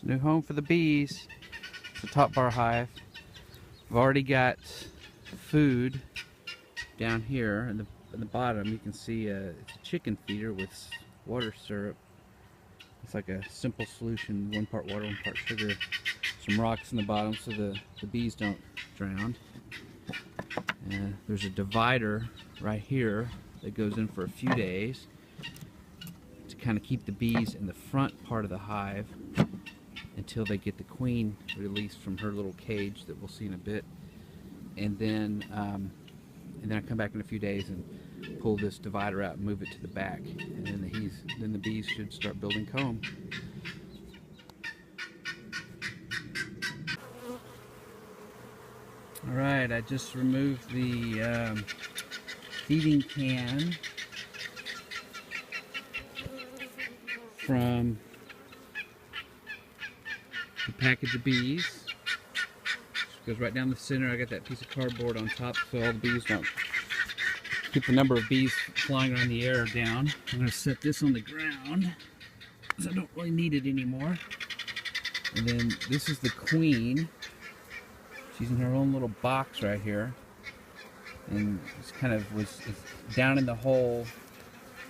New home for the bees. It's a top bar hive. I've already got food down here in the bottom. You can see it's a chicken feeder with water syrup. It's like a simple solution, 1 part water, 1 part sugar. Some rocks in the bottom so the bees don't drown. There's a divider right here that goes in for a few days to kind of keep the bees in the front part of the hive until they get the queen released from her little cage that we'll see in a bit. And then I come back in a few days and pull this divider out and move it to the back, and then the bees should start building comb. Alright, I just removed the feeding can from the package of bees. Just goes right down the center. I got that piece of cardboard on top so all the bees don't keep the number of bees flying around the air down. I'm going to set this on the ground because I don't really need it anymore. And then this is the queen. She's in her own little box right here, and it's kind of it's down in the hole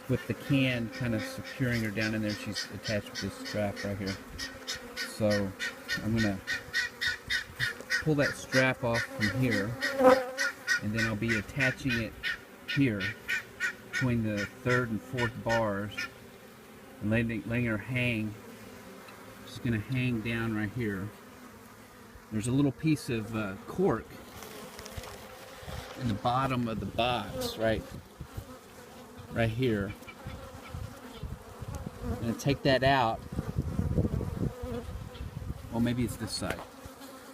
with the can kind of securing her down in there. She's attached with this strap right here. So I'm going to pull that strap off from here, and then I'll be attaching it here between the 3rd and 4th bars and letting her hang. She's going to hang down right here. There's a little piece of cork in the bottom of the box right here. I'm going to take that out. Well, maybe it's this side.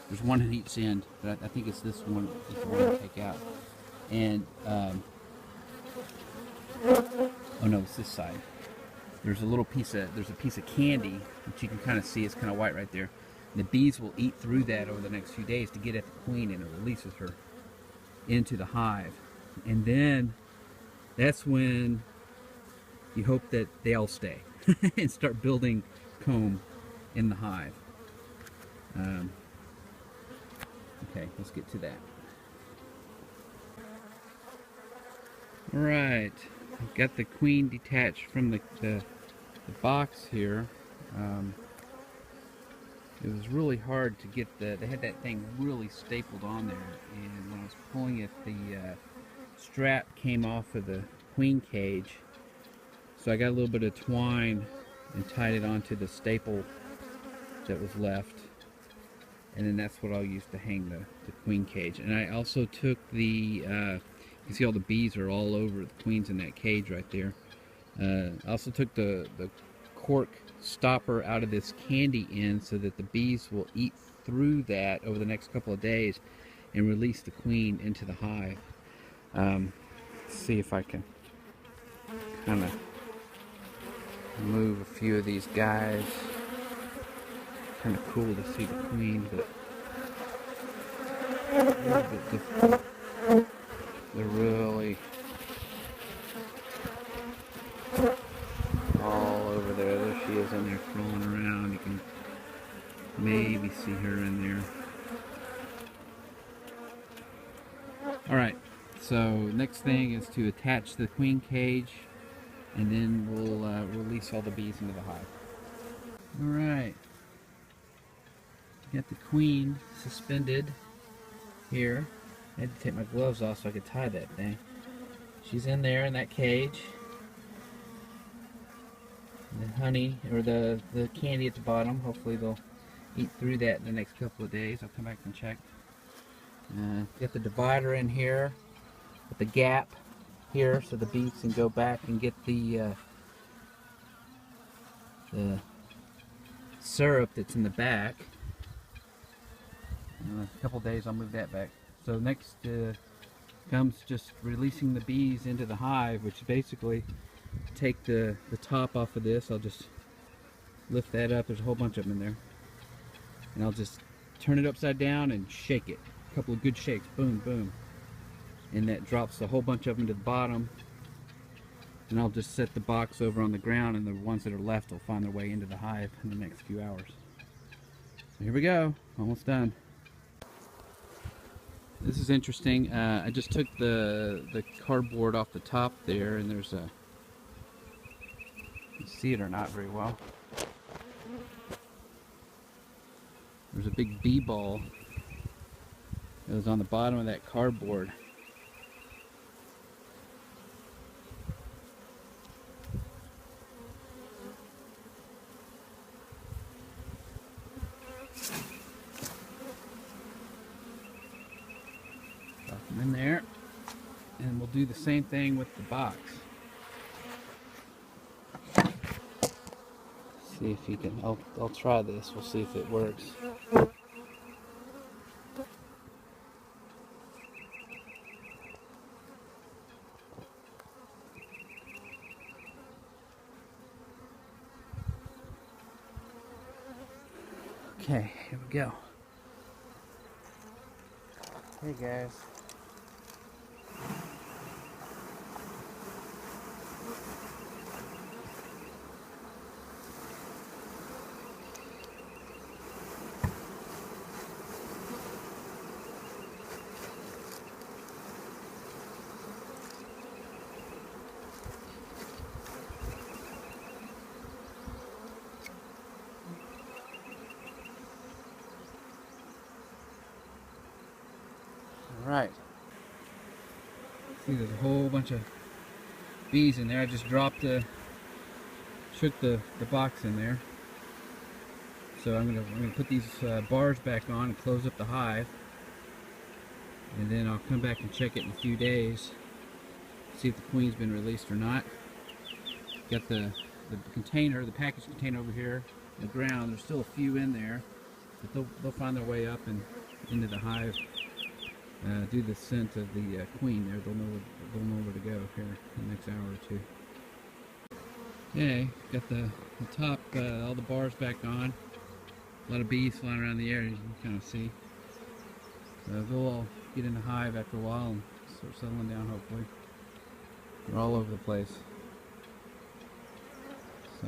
There's one at each end, but I think it's this one to take out. And oh no, it's this side. There's a piece of candy that you can kind of see. It's kind of white right there. And the bees will eat through that over the next few days to get at the queen, and it releases her into the hive. And then that's when you hope that they all stay and start building comb in the hive. Okay, let's get to that. Alright, I've got the queen detached from the box here. It was really hard to get they had that thing really stapled on there, and when I was pulling it, the strap came off of the queen cage. So I got a little bit of twine and tied it onto the staple that was left, and then that's what I'll use to hang the queen cage. And I also took you can see all the bees are all over the queens in that cage right there. I also took the cork stopper out of this candy end so that the bees will eat through that over the next couple of days and release the queen into the hive. Let's see if I can kind of move a few of these guys. Kind of cool to see the queen, but a little bit difficult. They're really all over there. There she is in there crawling around. You can maybe see her in there. Alright, so next thing is to attach the queen cage, and then we'll release all the bees into the hive. Alright, got the queen suspended here. I had to take my gloves off so I could tie that thing. She's in there in that cage. The honey, or the candy at the bottom, hopefully they'll eat through that in the next couple of days. I'll come back and check. Get the divider in here with the gap here so the bees can go back and get the syrup that's in the back. In a couple of days I'll move that back. So next comes just releasing the bees into the hive, which basically take the top off of this. I'll just lift that up. There's a whole bunch of them in there. And I'll just turn it upside down and shake it. A couple of good shakes. Boom, boom. And that drops a whole bunch of them to the bottom. And I'll just set the box over on the ground, and the ones that are left will find their way into the hive in the next few hours. So here we go, almost done. This is interesting. I just took the cardboard off the top there, and there's a, you can see it or not very well. There's a big bee ball that was on the bottom of that cardboard. Drop them in there, and we'll do the same thing with the box. See if you can. I'll try this. We'll see if it works. Okay, here we go. Hey guys. Alright. See, there's a whole bunch of bees in there. I just shook the box in there. So I'm gonna put these bars back on and close up the hive. And then I'll come back and check it in a few days. See if the queen's been released or not. Got the container, the package container over here on the ground. There's still a few in there, but they'll find their way up and into the hive. Do the scent of the queen there. They'll know where to go here in the next hour or two. Okay, got the top, all the bars back on. A lot of bees flying around the air, as you can kind of see. So they'll all get in the hive after a while and start settling down, hopefully. They're all over the place. So